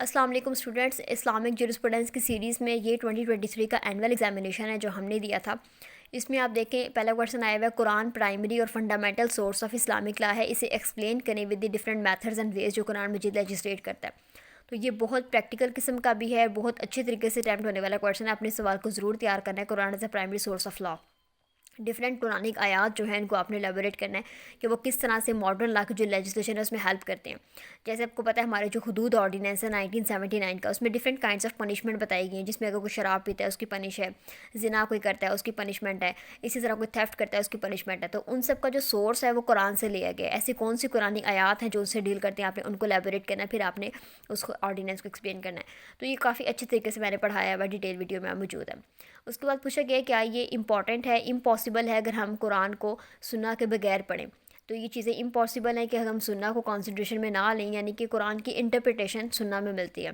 السلام علیکم students, Islamic jurisprudence کی سیریز میں یہ 2023 کا اینول ایگزامینیشن ہے جو ہم نے دیا تھا۔ اس میں آپ دیکھیں پہلا کویشچن آیا ہوا ہے، قرآن پرائمری اور fundamental source of Islamic law ہے، اسے ایکسپلین کریں with the different methods and ways جو قرآن مجید لیجسلیٹ کرتا ہے۔ تو یہ بہت پریکٹیکل قسم کا بھی ہے، بہت اچھے طریقے سے اٹیمپٹ ہونے والا کویشچن ہے۔ اپنے سوال کو ضرور تیار کرنا ہے۔ Quran as a primary source of law, different Quranic آیات جو ہیں ان کو آپ نے ایلیبوریٹ کرنا ہے کہ وہ کس طرح سے ماڈرن لا کی جو لیجسلیشن ہے اس میں ہیلپ کرتے ہیں۔ جیسے آپ کو پتہ ہے ہمارے جو حدود آرڈیننس ہے 1979 کا، اس میں ڈفرینٹ کائنڈس آف پنشمنٹ بتائی گئی ہیں، جس میں اگر کوئی شراب پیتا ہے اس کی پنش ہے، زنا کوئی کرتا ہے اس کی پنشمنٹ ہے، اسی طرح کوئی تھیفٹ کرتا ہے اس کی پنشمنٹ ہے۔ تو ان سب کا جو سورس ہے وہ قرآن سے لیا گیا ہے۔ ایسی کون سی قرآنی آیات ہیں جو ان سے ڈیل کرتے ہیں، آپ نے ان کو ایلیبوریٹ کرنا ہے، پھر آپ نے اس کو آرڈیننس کو ایکسپلین کرنا ہے۔ تو یہ کافی اچھے طریقے سے میں نے پڑھایا ہوا، ڈیٹیل ویڈیو میں موجود ہے۔ اس کے بعد پوچھا گیا کیا یہ امپورٹنٹ ہے، امپاسبل ہے اگر ہم قرآن کو سنہ کے بغیر پڑھیں؟ تو یہ چیزیں امپاسبل ہیں کہ ہم سنہ کو کانسنٹریشن میں نہ لیں، یعنی کہ قرآن کی انٹرپریٹیشن سنہ میں ملتی ہے۔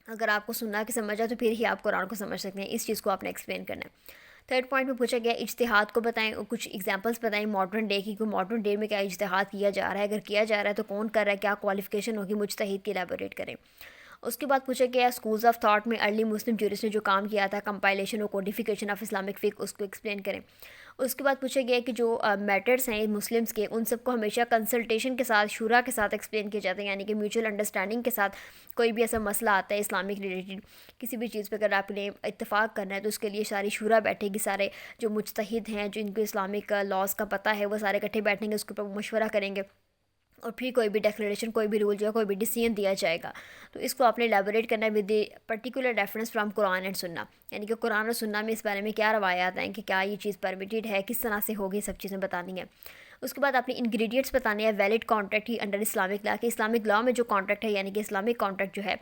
اگر آپ کو سنہ کی سمجھ ہے تو پھر ہی آپ قرآن کو سمجھ سکتے ہیں، اس چیز کو آپ نے ایکسپلین کرنا ہے۔ تھرڈ پوائنٹ میں پوچھا گیا اجتہاد کو بتائیں، کچھ ایگزامپلس بتائیں ماڈرن ڈے کی، ماڈرن ڈے میں کیا اجتہاد کیا جا رہا ہے، اگر کیا جا رہا ہے تو کون کر رہا ہے، کیا کوالیفیکیشن ہوگی مجتہد کی، ایلیبوریٹ کریں۔ اس کے بعد پوچھا گیا اسکولز آف تھاٹ میں ارلی مسلم جورسٹ نے جو کام کیا تھا، کمپائلیشن اور کوڈیفیکیشن آف اسلامک فقہ، اس کو ایکسپلین کریں۔ اس کے بعد پوچھا گیا کہ جو میٹرز ہیں مسلمس کے، ان سب کو ہمیشہ کنسلٹیشن کے ساتھ، شورا کے ساتھ ایکسپلین کیا جاتا ہے، یعنی کہ میوچل انڈرسٹینڈنگ کے ساتھ کوئی بھی ایسا مسئلہ آتا ہے اسلامک ریلیٹڈ کسی بھی چیز پہ، اگر آپ نے اتفاق کرنا ہے تو اس کے لیے ساری شورا بیٹھے گی، سارے جو مجتہد ہیں جن کو اسلامک لاز کا پتہ ہے وہ سارے اکٹھے بیٹھیں گے، اس کے اوپر مشورہ کریں گے اور پھر کوئی بھی ڈیکلیریشن، کوئی بھی رول جو ہے، کوئی بھی ڈیسیژن دیا جائے گا۔ تو اس کو آپ نے ایلیبوریٹ کرنا ہے with the particular reference from Quran and سنہ، یعنی کہ قرآن اور سنہ میں اس بارے میں کیا روایات ہیں کہ کیا یہ چیز پرمیٹیڈ ہے، کس طرح سے ہوگی، سب چیزیں بتانی ہیں۔ اس کے بعد آپ نے انگریڈینٹس بتانے ہیں ویلڈ کانٹریکٹ ہی انڈر اسلامک لا، کہ اسلامک لا میں جو کانٹریکٹ ہے، یعنی کہ اسلامک کانٹریکٹ جو ہے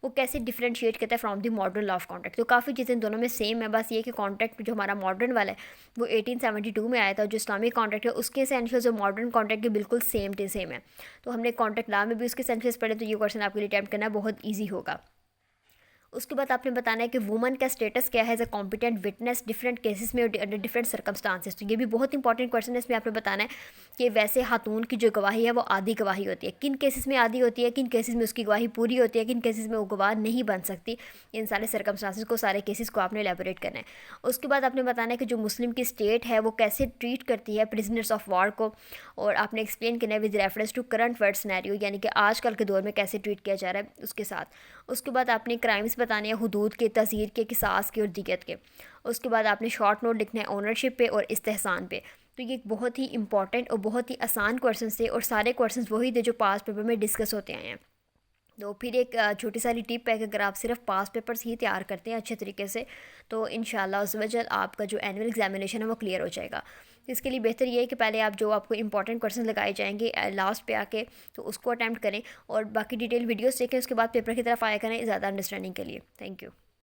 وہ کیسے ڈفرینشیٹ کرتا ہے from the modern law of contract. تو کافی چیزیں دونوں میں سیم ہے، بس یہ کہ کانٹریکٹ جو ہمارا ماڈرن والا ہے وہ 1872 میں آیا تھا، جو اسلامک کانٹریکٹ ہے اس کے اسینشیلز اور ماڈرن کانٹریکٹ کے بالکل سیم ہے۔ تو ہم نے کانٹریکٹ لا میں بھی اس کے اسینشیلز پڑھے، تو یہ کویشچن آپ کے لیے اٹیمپٹ کرنا بہت ایزی ہوگا۔ اس کے بعد آپ نے بتانا ہے کہ وومن کا اسٹیٹس کیا ہے as a competent witness different cases میں انڈر ڈفرینٹ سرکمسٹانسز۔ تو یہ بھی بہت انپارٹنٹ کویشچن ہے، اس میں آپ نے بتانا ہے کہ ویسے خاتون کی جو گواہی ہے وہ آدھی گواہی ہوتی ہے، کن کیسز میں آدھی ہوتی ہے، کن کیسز میں اس کی گواہی پوری ہوتی ہے، کن کیسز میں وہ گواہ نہیں بن سکتی۔ ان سارے سرکمسٹانسز کو، سارے کیسز کو آپ نے ایلیبوریٹ کرنا ہے۔ اس کے بعد آپ نے بتانا ہے کہ جو مسلم کی اسٹیٹ ہے وہ کیسے ٹریٹ کرتی ہے پرزنرس آف وار کو، اور آپ نے ایکسپلین کرنا ہے with reference to current world scenario, یعنی کہ آج کل کے دور میں کیسے ٹریٹ کیا جا رہا ہے اس کے ساتھ۔ اس کے بعد آپ نے کرائمز بتانے ہیں حدود کے، تعزیر کے، قصاص کے اور دیت کے۔ اس کے بعد آپ نے شارٹ نوٹ لکھنا ہے اونرشپ پہ اور استحسان پہ۔ تو یہ بہت ہی امپورٹنٹ اور بہت ہی آسان کویشچنس تھے، اور سارے کویشچنس وہی تھے جو پاس پیپر میں ڈسکس ہوتے آئے ہیں۔ تو پھر ایک چھوٹی ساری ٹپ ہے کہ اگر آپ صرف پاس پیپرز ہی تیار کرتے ہیں اچھے طریقے سے تو انشاءاللہ عز و جل آپ کا جو اینول ایگزامینیشن ہے وہ کلیئر ہو جائے گا۔ اس کے لیے بہتر یہ ہے کہ پہلے آپ جو آپ کو امپورٹنٹ کویشچنز لگائے جائیں گے لاسٹ پہ آ کے، تو اس کو اٹیمپٹ کریں اور باقی ڈیٹیل ویڈیوز دیکھیں، اس کے بعد پیپر کی طرف آیا کریں زیادہ انڈرسٹینڈنگ کے لیے۔ Thank you.